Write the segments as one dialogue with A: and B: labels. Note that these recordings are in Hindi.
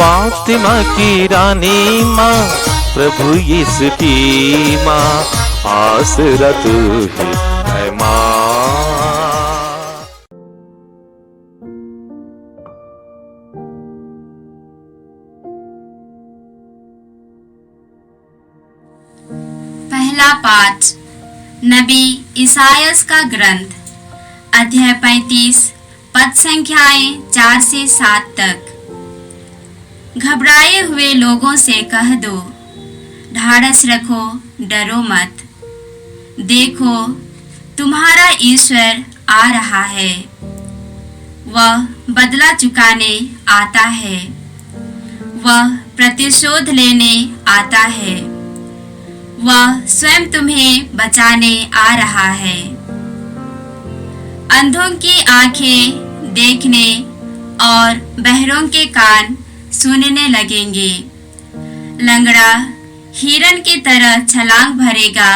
A: फातिमा की रानी माँ, प्रभु यीशु की माँ, आसरा तू ही है माँ।
B: पहला पाठ नबी इसायास का ग्रंथ, अध्याय 35, पद संख्याएं 4 से 7 तक। घबराए हुए लोगों से कह दो, ढाढ़स रखो, डरो मत। देखो, तुम्हारा ईश्वर आ रहा है, वह बदला चुकाने आता है, वह प्रतिशोध लेने आता है, वह स्वयं तुम्हें बचाने आ रहा है। अंधों की आंखें देखने और बहरों के कान सुनने लगेंगे। लंगड़ा हिरन की तरह छलांग भरेगा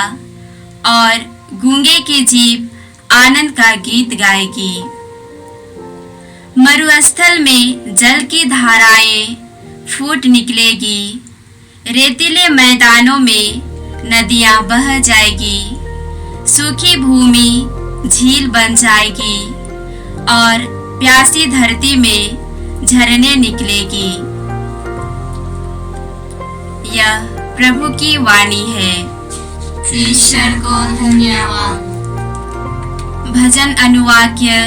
B: और गूंगे की जीभ आनंद का गीत गाएगी। मरुस्थल में जल की धाराएं फूट निकलेगी, रेतीले मैदानों में नदियां बह जाएगी, सूखी भूमि झील बन जाएगी और प्यासी धरती में झरने निकलेगी। यह प्रभु की वाणी है।
C: ईश्वर को धन्यवाद।
B: भजन अनुवाक्य।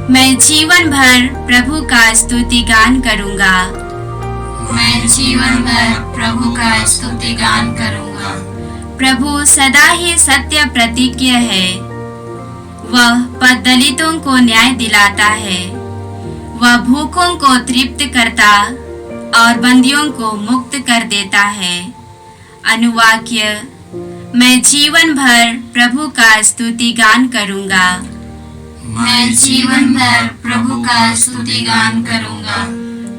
B: मैं जीवन भर प्रभु का स्तुति गान करूंगा।
C: मैं जीवन भर प्रभु का स्तुति गान करूंगा।
B: प्रभु सदा ही सत्य प्रतिज्ञ है, वह पद दलितों को न्याय दिलाता है, वह भूखों को तृप्त करता और बंदियों को मुक्त कर देता है। अनुवाक्य। मैं जीवन भर प्रभु का स्तुति गान करूंगा।
C: मैं जीवन भर प्रभु का स्तुति गान करूंगा।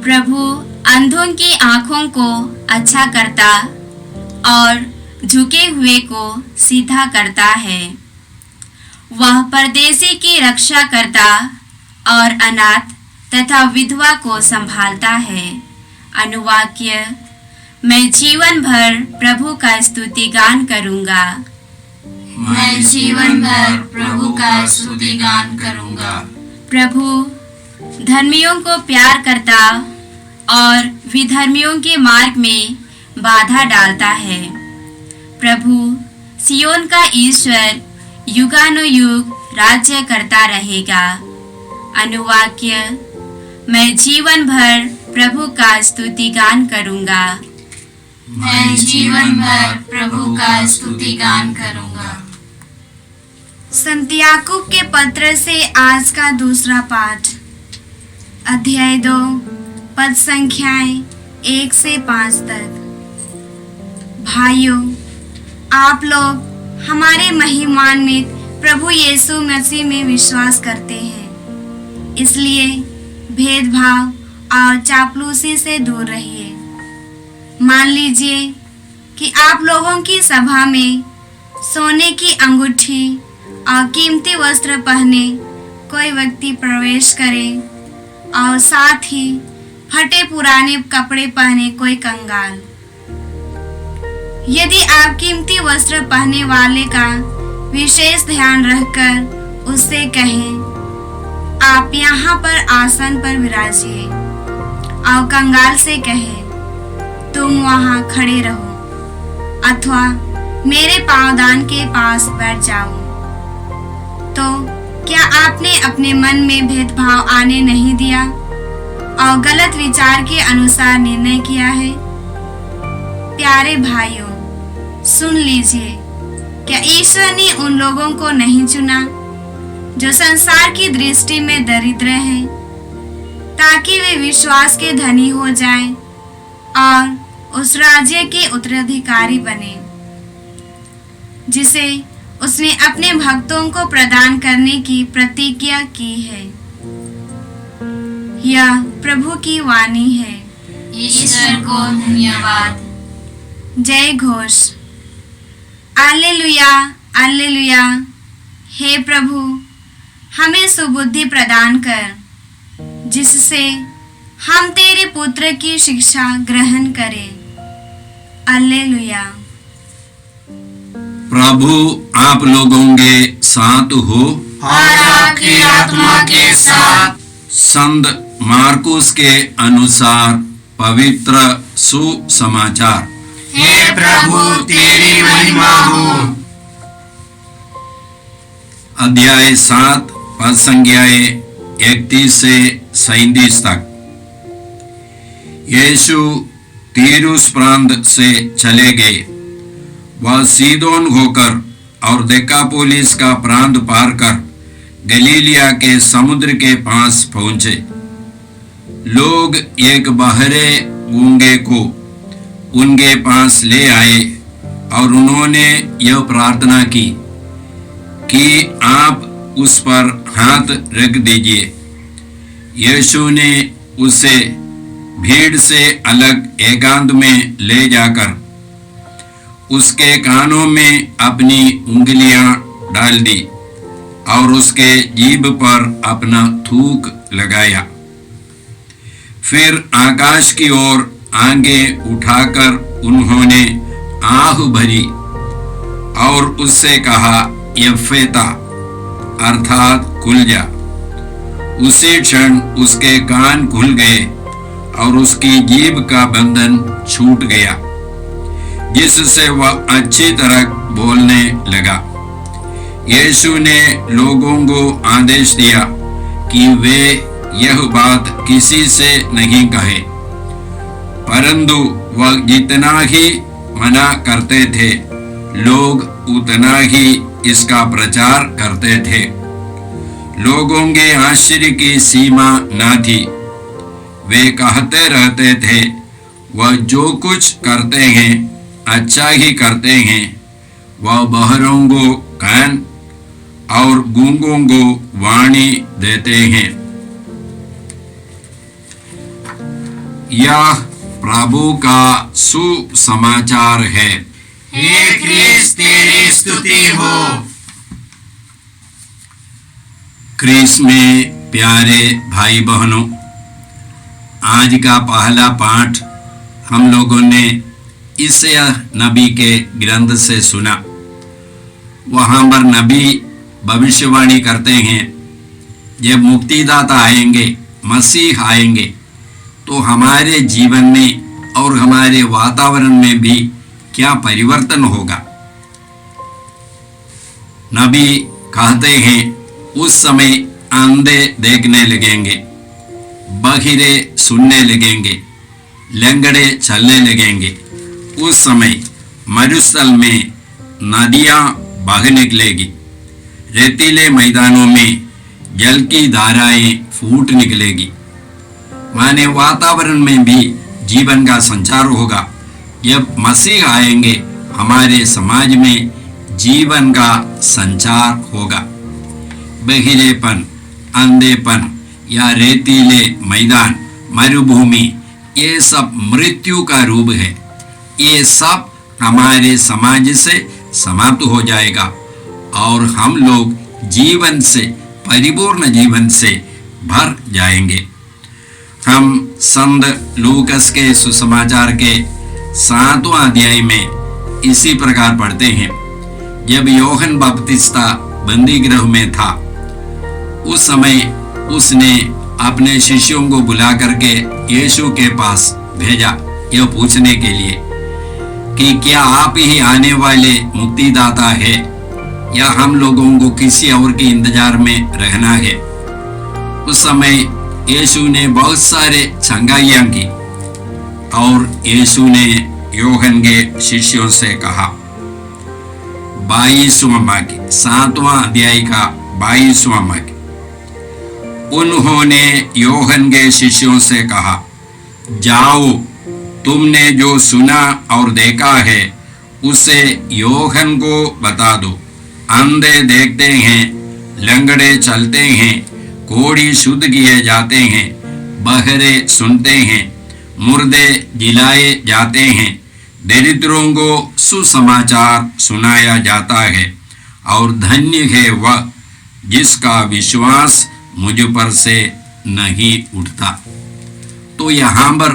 B: प्रभु अंधों की आंखों को अच्छा करता और झुके हुए को सीधा करता है। वह परदेशी की रक्षा करता और अनाथ तथा विधवा को संभालता है। अनुवाक्य। मैं जीवन भर प्रभु का स्तुति गान करूंगा।
C: मैं जीवन भर प्रभु का स्तुति गान करूंगा।
B: प्रभु धर्मियों को प्यार करता और विधर्मियों के मार्ग में बाधा डालता है। प्रभु सियोन का ईश्वर युगानुयुग राज्य करता रहेगा। अनुवाक्य। मैं जीवन भर प्रभु का स्तुति गान करूंगा।
C: मैं जीवन भर प्रभु का स्तुति गान करूंगा।
D: संत याकूब के पत्र से आज का दूसरा पाठ, अध्याय 2, पद संख्याएं 1 से 5 तक। भाइयों, आप लोग हमारे महिमान्वित प्रभु यीशु मसीह में विश्वास करते हैं, इसलिए भेदभाव और चापलूसी से दूर रहिए। मान लीजिए कि आप लोगों की सभा में सोने की अंगूठी और कीमती वस्त्र पहने कोई व्यक्ति प्रवेश करे और साथ ही फटे पुराने कपड़े पहने कोई कंगाल। यदि आप कीमती वस्त्र पहनने वाले का विशेष ध्यान रखकर उससे कहें, आप यहाँ पर आसन पर विराजिए, और कंगाल से कहें, तुम वहाँ खड़े रहो, अथवा मेरे पावदान के पास बैठ जाओ, तो क्या आपने अपने मन में भेदभाव आने नहीं दिया और गलत विचार के अनुसार निर्णय किया है? प्यारे भाइयों, सुन लीजिए, क्या ईश्वर ने उन लोगों को नहीं चुना जो संसार की दृष्टि में दरिद्र हैं, ताकि वे विश्वास के धनी हो जाएं और उस राज्य के उत्तराधिकारी बने जिसे उसने अपने भक्तों को प्रदान करने की प्रतिज्ञा की है। यह प्रभु की वाणी है।
C: ईश्वर को धन्यवाद।
D: जय घोष। alleluia, alleluia। हे प्रभु, हमें सुबुद्धि प्रदान कर, जिससे हम तेरे पुत्र की शिक्षा ग्रहण करें। हालेलुया।
E: प्रभु आप लोगों के साथ हो
C: और आपकी आत्मा के साथ।
E: संत मार्कुस के अनुसार पवित्र सुसमाचार।
C: हे प्रभु तेरी महिमा हो।
E: अध्याय 7 पद संज्ञाएं 31 से 37 तक। यीशु तीरुस प्रांत से चले गए। वह सीदोन होकर और देकापोलिस का प्रांत पार कर गलीलिया के समुद्र के पास पहुंचे। लोग एक बहरे गूंगे को उनके पास ले आए और उन्होंने यह प्रार्थना की कि आप उस पर हाथ रख दीजिए। यीशु ने उसे भीड़ से अलग एकांत में ले जाकर उसके कानों में अपनी उंगलियां डाल दी और उसके जीभ पर अपना थूक लगाया। फिर आकाश की ओर आंखें उठाकर उन्होंने आह भरी और उससे कहा, यफ्फेता अर्थात खुल जा। उसी क्षण उसके कान खुल गए और उसकी जीभ का बंधन छूट गया, जिससे वह अच्छी तरह बोलने लगा। यीशु ने लोगों को आदेश दिया कि वे यह बात किसी से नहीं कहे, परंतु वह जितना ही मना करते थे लोग उतना ही इसका प्रचार करते थे। लोगों के आश्चर्य की सीमा न थी। वे कहते रहते थे, वह जो कुछ करते हैं अच्छा ही करते हैं। वह बहरों को कान और गूंगों को वाणी देते हैं। यह प्रभु का सुसमाचार है।
C: हे क्रिस्त तेरी स्तुति हो।
E: क्रिस्त में प्यारे भाई बहनों, आज का पहला पाठ हम लोगों ने यशायाह नबी के ग्रंथ से सुना। वहां पर नबी भविष्यवाणी करते हैं, जब मुक्तिदाता आएंगे, मसीह आएंगे, तो हमारे जीवन में और हमारे वातावरण में भी क्या परिवर्तन होगा। नबी कहते हैं, उस समय अंधे देखने लगेंगे, बहिरे सुनने लगेंगे, लंगड़े चलने लगेंगे। उस समय मरुस्थल में नदियां बह निकलेगी, रेतीले मैदानों में जल की धाराएं फूट निकलेगी। माने वातावरण में भी जीवन का संचार होगा। जब मसीह आएंगे, हमारे समाज में जीवन का संचार होगा। बहिरेपन, अंधेपन या रेतीले मैदान, मरुभूमि, ये सब मृत्यु का रूप है। ये सब हमारे समाज से समाप्त हो जाएगा और हम लोग जीवन से, परिपूर्ण जीवन से भर जाएंगे। हम संत लूकस के सुसमाचार के 7वां अध्याय में इसी प्रकार पढ़ते हैं। जब योहन बपतिस्ता बंदी गृह में था, उस समय उसने अपने शिष्यों को बुला करके यीशु के पास भेजा, यह पूछने के लिए कि क्या आप ही आने वाले मुक्तिदाता है या हम लोगों को किसी और के इंतजार में रहना है। उस समय यीशु ने बहुत सारे चंगाइयां की और यीशु ने योहन के शिष्यों से कहा, 22वां वाक्य, 7वां अध्याय का 22वां वाक्य, उन्होंने योहन के शिष्यों से कहा, जाओ, तुमने जो सुना और देखा है उसे योहन को बता दो। अंधे देखते हैं, लंगड़े चलते हैं, कोढ़ी शुद्ध किए जाते हैं, बहरे सुनते हैं, मुर्दे जिलाए जाते हैं, दरिद्रों को सुसमाचार सुनाया जाता है और धन्य है वह जिसका विश्वास मुझ पर से नहीं उठता। तो यहाँ पर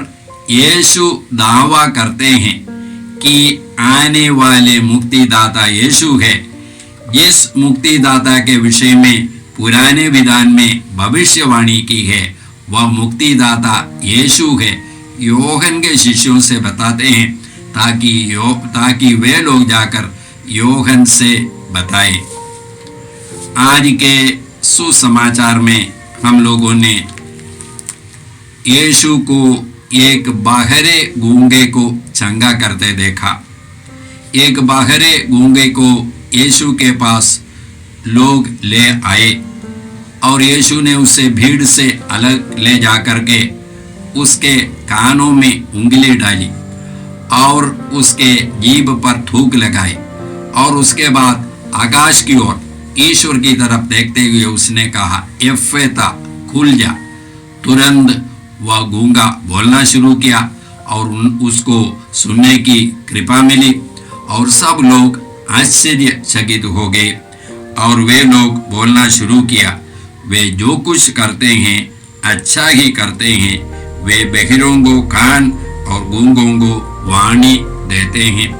E: यीशु दावा करते हैं कि आने वाले मुक्तिदाता यीशु है। जिस मुक्तिदाता के विषय में पुराने विधान में भविष्यवाणी की है वह मुक्तिदाता यीशु है। योहन के शिष्यों से बताते हैं ताकि वे लोग जाकर योहन से बताएं। आज के सुसमाचार में हम लोगों ने यीशु को एक बाहरे गूंगे को चंगा करते देखा। एक बाहरे गूंगे को यीशु के पास लोग ले आए और यीशु ने उसे भीड़ से अलग ले जाकर के उसके कानों में उंगली डाली और उसके जीभ पर थूक लगाए और उसके बाद आकाश की ओर ईश्वर की तरफ देखते हुए उसने कहा, एफेता, खुल जा। तुरंत वह गूंगा बोलना शुरू किया और उसको सुनने की कृपा मिली और सब लोग आश्चर्यचकित हो गए और वे लोग बोलना शुरू किया। वे जो कुछ करते हैं अच्छा ही करते हैं। वे बहिरों को कान और गूंगों को वाणी देते हैं।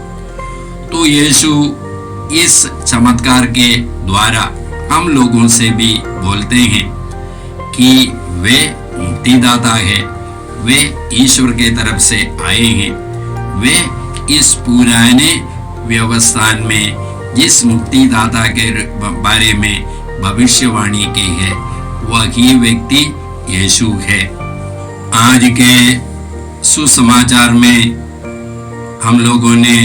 E: तो यीशु इस चमत्कार के द्वारा हम लोगों से भी बोलते हैं कि वे मुक्तिदाता है, वे ईश्वर के तरफ से आए हैं। वे इस पुराने व्यवस्थान में जिस मुक्तिदाता के बारे में भविष्यवाणी की है वही व्यक्ति यीशु है। आज के सुसमाचार में हम लोगों ने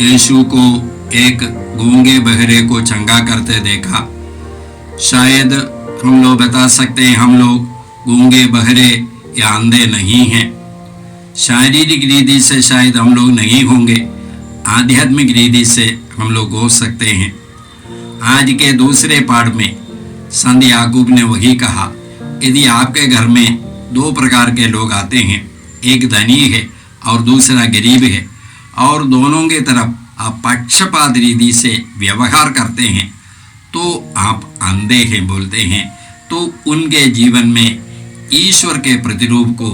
E: यीशु को एक गूंगे बहरे को चंगा करते देखा। शायद हम लोग बता सकते हैं हम लोग गूंगे बहरे या अंधे नहीं हैं। शारीरिक रीति से शायद हम लोग नहीं होंगे, आध्यात्मिक रीति से हम लोग हो सकते हैं। आज के दूसरे पाठ में संत याकूब ने वही कहा, यदि आपके घर में दो प्रकार के लोग आते हैं, एक धनी है और दूसरा गरीब है, और दोनों के तरफ आप पक्षपात रीति से व्यवहार करते हैं, तो आप अंधे हैं बोलते हैं। तो उनके जीवन में ईश्वर के प्रतिरूप को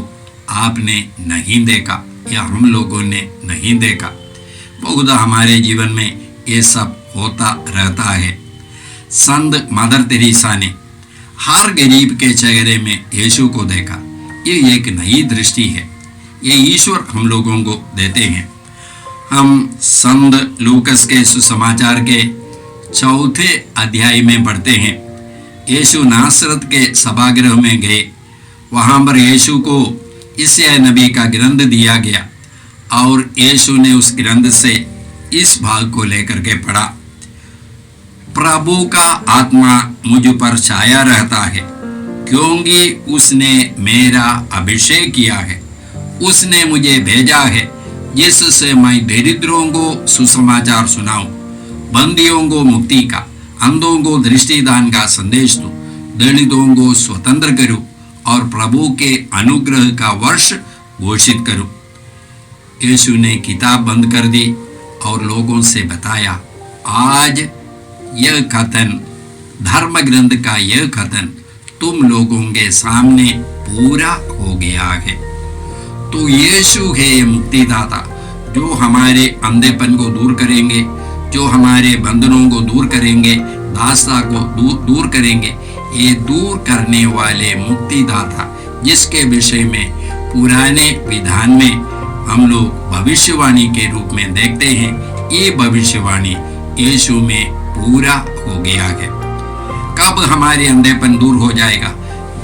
E: आपने नहीं देखा या हम लोगों ने नहीं देखा। बहुत हमारे जीवन में ये सब होता रहता है। संत मदर तेरेसा ने हर गरीब के चेहरे में यीशु को देखा। ये एक नई दृष्टि है, ये ईश्वर हम लोगों को देते हैं। हम संत लूकस के सुसमाचार के 4 अध्याय में पढ़ते हैं। यीशु नासरत के सभागृह में गए। वहाँ पर यीशु को यशायाह नबी का ग्रंथ दिया गया और यीशु ने उस ग्रंथ से इस भाग को लेकर के पढ़ा। प्रभु का आत्मा मुझ पर छाया रहता है, क्योंकि उसने मेरा अभिषेक किया है। उसने मुझे भेजा है जिससे मैं दरिद्रों को सुसमाचार सुनाऊं, बंदियों को मुक्ति का, अंधों को दृष्टिदान का संदेश दूं, दलितों को स्वतंत्र करूं और प्रभु के अनुग्रह का वर्ष घोषित करूं। यीशु ने किताब बंद कर दी और लोगों से बताया, आज यह कथन, धर्म ग्रंथ का यह कथन तुम लोगों के सामने पूरा हो गया है। तो यीशु है मुक्तिदाता, जो हमारे अंधेपन को दूर करेंगे, जो हमारे बंधनों को दूर करेंगे, दासता को दूर करेंगे। ये दूर करने वाले मुक्तिदाता जिसके विषय में पुराने विधान में हम लोग भविष्यवाणी के रूप में देखते हैं, ये भविष्यवाणी यीशु में पूरा हो गया है। कब हमारे अंधेपन दूर हो जाएगा?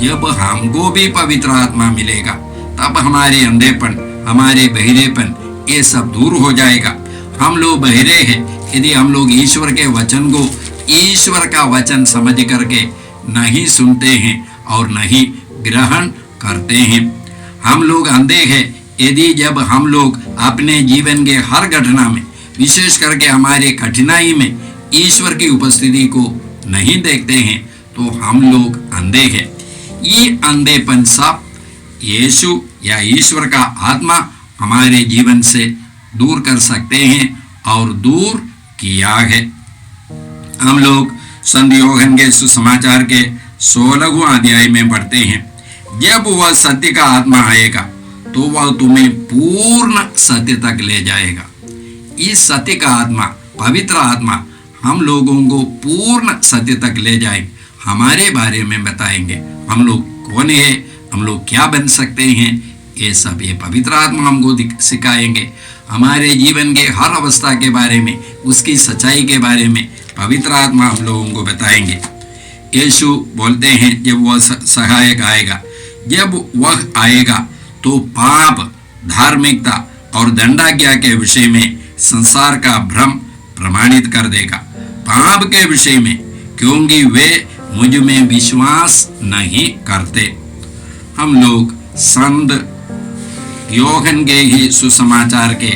E: जब हमको भी पवित्र आत्मा मिलेगा, तब हमारे अंधेपन, हमारे बहिरेपन ये सब दूर हो जाएगा। हम लोग बहिरे हैं यदि हम लोग ईश्वर के वचन को ईश्वर का वचन समझ करके नहीं सुनते हैं और नहीं ग्रहण करते हैं। हम लोग अंधे हैं यदि जब हम लोग अपने जीवन के हर घटना में, विशेष करके हमारे कठिनाई में ईश्वर की उपस्थिति को नहीं देखते हैं, तो हम लोग अंधे हैं। ये अंधेपन सब यीशु या ईश्वर का आत्मा हमारे जीवन से दूर कर सकते हैं और दूर किया है। हम लोग संत योहन के सुसमाचार के 16वें अध्याय में पढ़ते हैं, जब वह सत्य का आत्मा आएगा तो वह तुम्हें पूर्ण सत्य तक ले जाएगा। इस सत्य का आत्मा, पवित्र आत्मा, हम लोगों को पूर्ण सत्य तक ले जाएंगे, हमारे बारे में बताएंगे, हम लोग कौन है, हम लोग क्या बन सकते हैं, ये सब ये पवित्र आत्मा हमको सिखाएंगे। हमारे जीवन के हर अवस्था के बारे में, उसकी सच्चाई के बारे में पवित्र आत्मा हम लोगों को बताएंगे। यीशु बोलते हैं जब वह सहायक आएगा, जब वह आएगा तो पाप, धार्मिकता और दंडाज्ञा के विषय में संसार का भ्रम प्रमाणित कर देगा। पाप के विषय में, क्योंकि वे मुझ में विश्वास नहीं करते। हम लोग संत योहन के ही सुसमाचार के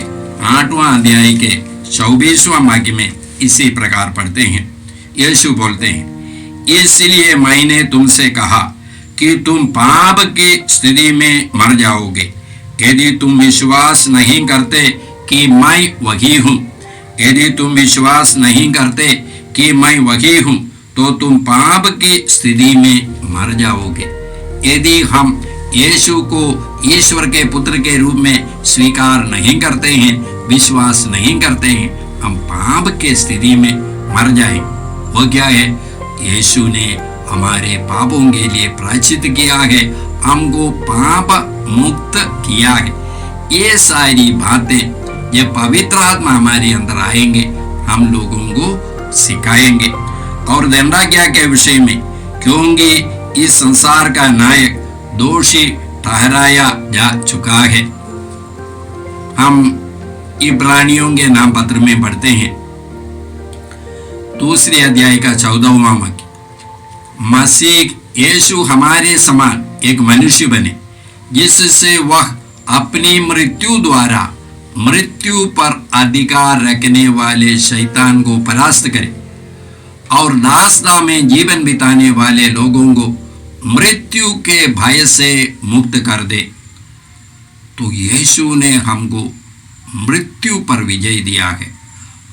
E: 8वां अध्याय के 24वां वाक्य में इसी प्रकार पढ़ते हैं। यीशु बोलते हैं, इसलिए मैंने तुमसे कहा कि तुम पाप की स्थिति में मर जाओगे। यदि तुम विश्वास नहीं करते कि मैं वही हूँ, यदि तुम विश्वास नहीं करते कि मैं वही हूँ, तो तुम पाप की स्थिति में मर जाओगे। यदि हम यीशु को ईश्वर के पुत्र के रूप में स्वीकार नहीं करते हैं, विश्वास नहीं करते हैं, हम पाप के स्थिति में मर जाएंगे। वो क्या है? यीशु ने हमारे पापों के लिए प्रायश्चित किया है, हमको पाप मुक्त किया है। ये सारी बातें जब पवित्र आत्मा हमारे अंदर आएंगे, हम लोगों को सिखाएंगे। और दंडाज्ञा के विषय में, क्योंकि इस संसार का नायक दोषी ठहराया जा चुका है। हम इब्रानियों के नाम पत्र में पढ़ते हैं, 2 अध्याय का 14वां वाक्य, मसीह यीशु हमारे समान एक मनुष्य बने, जिससे वह अपनी मृत्यु द्वारा मृत्यु पर अधिकार रखने वाले शैतान को परास्त करे और दासता में जीवन बिताने वाले लोगों को मृत्यु के भय से मुक्त कर दे। तो यीशु ने हमको मृत्यु पर विजय दिया है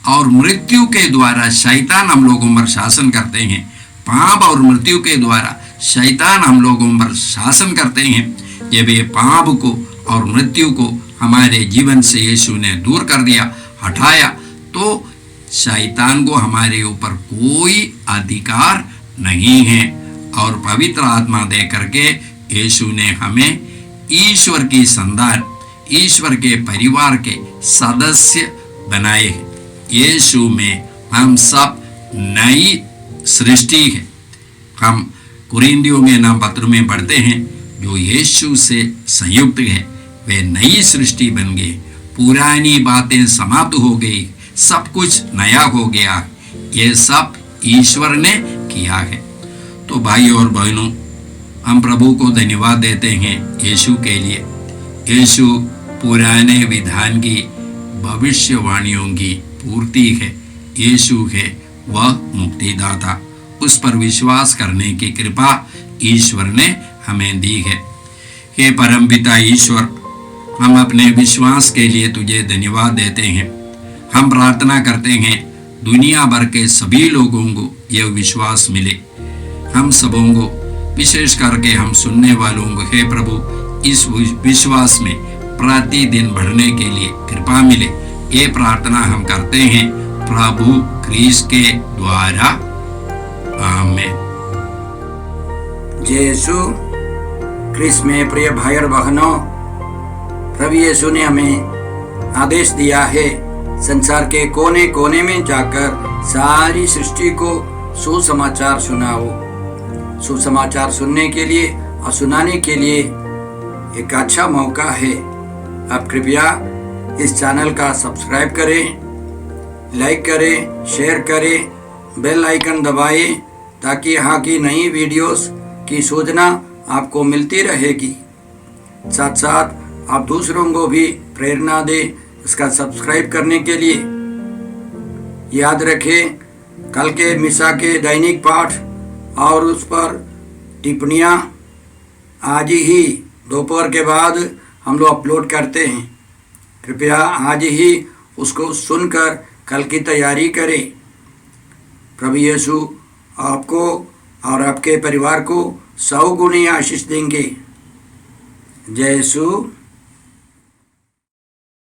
E: और मृत्यु के द्वारा शैतान हम लोगों पर शासन करते हैं। पाप और मृत्यु के द्वारा शैतान हम लोगों पर शासन करते हैं। जब ये पाप को और मृत्यु को हमारे जीवन से यीशु ने दूर कर दिया, हटाया, तो शैतान को हमारे ऊपर कोई अधिकार नहीं है। और पवित्र आत्मा दे करके यीशु ने हमें ईश्वर की संतान, ईश्वर के परिवार के सदस्य बनाए हैं। यीशु में हम सब नई सृष्टि है। हम कुरिन्थियों के नाम पत्र में पढ़ते हैं, जो यीशु से संयुक्त है वे नई सृष्टि बन गए, पुरानी बातें समाप्त हो गई, सब कुछ नया हो गया। ये सब ईश्वर ने किया है। तो भाई और बहनों, हम प्रभु को धन्यवाद देते हैं यीशु के लिए। यीशु पुराने विधान की भविष्यवाणियों की पूर्ति है। यीशु है वह मुक्तिदाता। उस पर विश्वास करने की कृपा ईश्वर ने हमें दी है। हे परमपिता ईश्वर, हम अपने विश्वास के लिए तुझे धन्यवाद देते हैं। हम प्रार्थना करते हैं दुनिया भर के सभी लोगों को यह विश्वास मिले। हम सबों को, विशेष करके हम सुनने वालों को, हे प्रभु, इस विश्वास में प्रतिदिन बढ़ने के लिए कृपा मिले। ये प्रार्थना हम करते हैं प्रभु क्रिस्त के द्वारा, आमीन।
F: जय यीशु क्रिस्त में प्रिय भाई और बहनों, प्रभु यीशु ने हमें आदेश दिया है संसार के कोने कोने में जाकर सारी सृष्टि को सुसमाचार सुनाओ। सुसमाचार सुनने के लिए और सुनाने के लिए एक अच्छा मौका है। आप कृपया इस चैनल का सब्सक्राइब करें, लाइक करें, शेयर करें, बेल आइकन दबाएं, ताकि यहाँ की नई वीडियोस की सूचना आपको मिलती रहेगी। साथ साथ आप दूसरों को भी प्रेरणा दें इसका सब्सक्राइब करने के लिए। याद रखें, कल के मिसा के दैनिक पाठ और उस पर टिप्पणियाँ आज ही दोपहर के बाद हम लोग अपलोड करते हैं। कृपया आज ही उसको सुनकर कल की तैयारी करें। प्रभु यीशु आपको और आपके परिवार को 100 गुनी आशीष देंगे। जय यीशु।